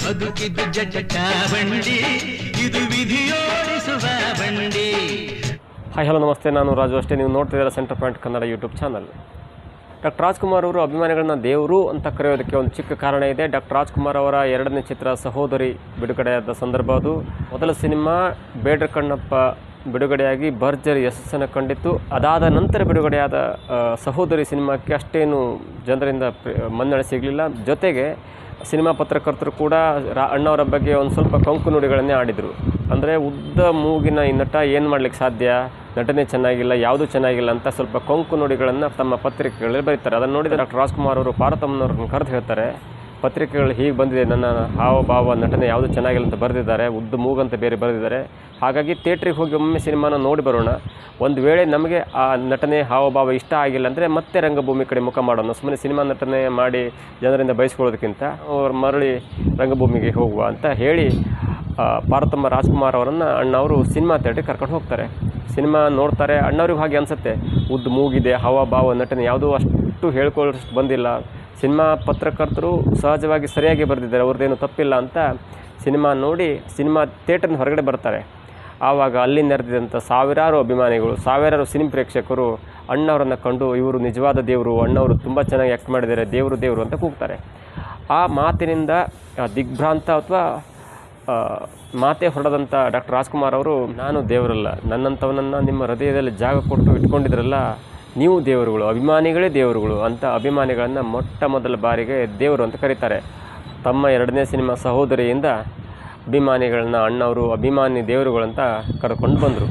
ಬದುಕಿದ್ದು ಜಟಕ ಬಂಡಿ, ಇದು ವಿಧಿಯೋಡಿಸುವ ಬಂಡಿ. ಹಾಯ್ ಹಲೋ ನಮಸ್ತೆ, ನಾನು ರಾಜು. ಅಷ್ಟೇ ನೀವು ನೋಡ್ತಿದ್ದೀರಾ centre point Kannada YouTube channel. Doctor Rajkumar ಅವರು ಅಭಿಮಾನಿಗಳನ್ನ ದೇವರು ಅಂತ ಕರೆಯೋದಕ್ಕೆ ಒಂದು ಚಿಕ್ಕ ಕಾರಣ ಇದೆ. ಡಾಕ್ಟರ್ ರಾಜ್ಕುಮಾರ್ ಅವರ ಎರಡನೇ ಚಿತ್ರ ಸಹೋದರಿ ಬಿಡುಗಡೆಯಾದ ಸಂದರ್ಭ ಅದು. ಮೊದಲ ಸಿನಿಮಾ ಬೇಡ್ರ ಕಣ್ಣಪ್ಪ ಬಿಡುಗಡೆಯಾಗಿ ಭರ್ಜರಿ ಯಶಸ್ಸನ್ನು ಕಂಡಿತ್ತು. ಅದಾದ ನಂತರ ಬಿಡುಗಡೆಯಾದ ಸಹೋದರಿ ಸಿನಿಮಾಕ್ಕೆ ಅಷ್ಟೇನು ಜನರಿಂದ ಮನ್ನಣೆ ಸಿಗಲಿಲ್ಲ. ಜೊತೆಗೆ ಸಿನಿಮಾ ಪತ್ರಕರ್ತರು ಕೂಡ ಅಣ್ಣವರ ಬಗ್ಗೆ ಒಂದು ಸ್ವಲ್ಪ ಕೊಂಕು ನುಡಿಗಳನ್ನೇ ಆಡಿದರು. ಅಂದರೆ ಉದ್ದ ಮೂಗಿನ ಈ ನಟ ಏನು ಮಾಡಲಿಕ್ಕೆ ಸಾಧ್ಯ, ನಟನೆ ಚೆನ್ನಾಗಿಲ್ಲ, ಯಾವುದೂ ಚೆನ್ನಾಗಿಲ್ಲ ಅಂತ ಸ್ವಲ್ಪ ಕೊಂಕು ನುಡಿಗಳನ್ನು ತಮ್ಮ ಪತ್ರಿಕೆಗಳಲ್ಲಿ ಬರೀತಾರೆ. ಅದನ್ನು ನೋಡಿದ ಡಾಕ್ಟರ್ ರಾಜ್ಕುಮಾರ್ ಅವರು ಪಾರ್ವತಮ್ಮನವ್ರನ್ನ ಕರೆದು ಹೇಳ್ತಾರೆ, ಪತ್ರಿಕೆಗಳು ಹೀಗೆ ಬಂದಿದೆ, ನನ್ನ ಹಾವಭಾವ ನಟನೆ ಯಾವುದು ಚೆನ್ನಾಗಿಲ್ಲ ಅಂತ ಬರೆದಿದ್ದಾರೆ, ಉದ್ದ ಮೂಗಂತ ಬೇರೆ ಬರೆದಿದ್ದಾರೆ. ಹಾಗಾಗಿ ಥಿಯೇಟ್ರಿಗೆ ಹೋಗಿ ಒಮ್ಮೆ ಸಿನಿಮಾನ ನೋಡಿ ಬರೋಣ. ಒಂದು ವೇಳೆ ನಮಗೆ ಆ ನಟನೆ ಹಾವಭಾವ ಇಷ್ಟ ಆಗಿಲ್ಲ ಅಂದರೆ ಮತ್ತೆ ರಂಗಭೂಮಿ ಕಡೆ ಮುಖ ಮಾಡೋಣ. ಸುಮ್ಮನೆ ಸಿನಿಮಾ ನಟನೆ ಮಾಡಿ ಜನರಿಂದ ಬಯಸ್ಕೊಳ್ಳೋದಕ್ಕಿಂತ ಅವ್ರು ಮರಳಿ ರಂಗಭೂಮಿಗೆ ಹೋಗುವ ಅಂತ ಹೇಳಿ ಪಾರ್ವತಮ್ಮ ರಾಜ್ಕುಮಾರ್ ಅವರನ್ನು ಅಣ್ಣವರು ಸಿನಿಮಾ ಥಿಯೇಟ್ರಿಗೆ ಕರ್ಕೊಂಡು ಹೋಗ್ತಾರೆ. ಸಿನಿಮಾ ನೋಡ್ತಾರೆ. ಅಣ್ಣವ್ರಿಗೆ ಹಾಗೆ ಅನಿಸುತ್ತೆ, ಉದ್ದ ಮೂಗಿದೆ, ಹಾವಭಾವ ನಟನೆ ಯಾವುದೂ ಅಷ್ಟು ಹೇಳ್ಕೊಳ್ಳೋಷ್ಟು ಬಂದಿಲ್ಲ, ಸಿನಿಮಾ ಪತ್ರಕರ್ತರು ಸಹಜವಾಗಿ ಸರಿಯಾಗಿ ಬರೆದಿದ್ದಾರೆ, ಅವ್ರದ್ದೇನು ತಪ್ಪಿಲ್ಲ ಅಂತ ಸಿನಿಮಾ ನೋಡಿ ಸಿನಿಮಾ ಥಿಯೇಟ್ರಿನ ಹೊರಗಡೆ ಬರ್ತಾರೆ. ಆವಾಗ ಅಲ್ಲಿ ನೆರೆದಿದ್ದಂಥ ಸಾವಿರಾರು ಅಭಿಮಾನಿಗಳು, ಸಾವಿರಾರು ಸಿನಿಮಾ ಪ್ರೇಕ್ಷಕರು ಅಣ್ಣವರನ್ನು ಕಂಡು ಇವರು ನಿಜವಾದ ದೇವರು, ಅಣ್ಣವರು ತುಂಬ ಚೆನ್ನಾಗಿ ಆ್ಯಕ್ಟ್ ಮಾಡಿದ್ದಾರೆ, ದೇವರು ಅಂತ ಕೂಗ್ತಾರೆ. ಆ ಮಾತಿನಿಂದ ದಿಗ್ಭ್ರಾಂತ ಅಥವಾ ಮಾತೇ ಹೊರಡದಂಥ ಡಾಕ್ಟರ್ ರಾಜ್ಕುಮಾರ್ ಅವರು, ನಾನು ದೇವರಲ್ಲ, ನನ್ನಂಥವನನ್ನು ನಿಮ್ಮ ಹೃದಯದಲ್ಲಿ ಜಾಗ ಕೊಟ್ಟು ಇಟ್ಕೊಂಡಿದ್ರಲ್ಲ, ನೀವು ದೇವರುಗಳು, ಅಭಿಮಾನಿಗಳೇ ದೇವರುಗಳು ಅಂತ ಅಭಿಮಾನಿಗಳನ್ನು ಮೊಟ್ಟ ಮೊದಲ ಬಾರಿಗೆ ದೇವರು ಅಂತ ಕರೀತಾರೆ. ತಮ್ಮ ಎರಡನೇ ಸಿನಿಮಾ ಸಹೋದರಿಯಿಂದ ಅಭಿಮಾನಿಗಳನ್ನ ಅಣ್ಣವರು ಅಭಿಮಾನಿ ದೇವರುಗಳಂತ ಕರ್ಕೊಂಡು ಬಂದರು.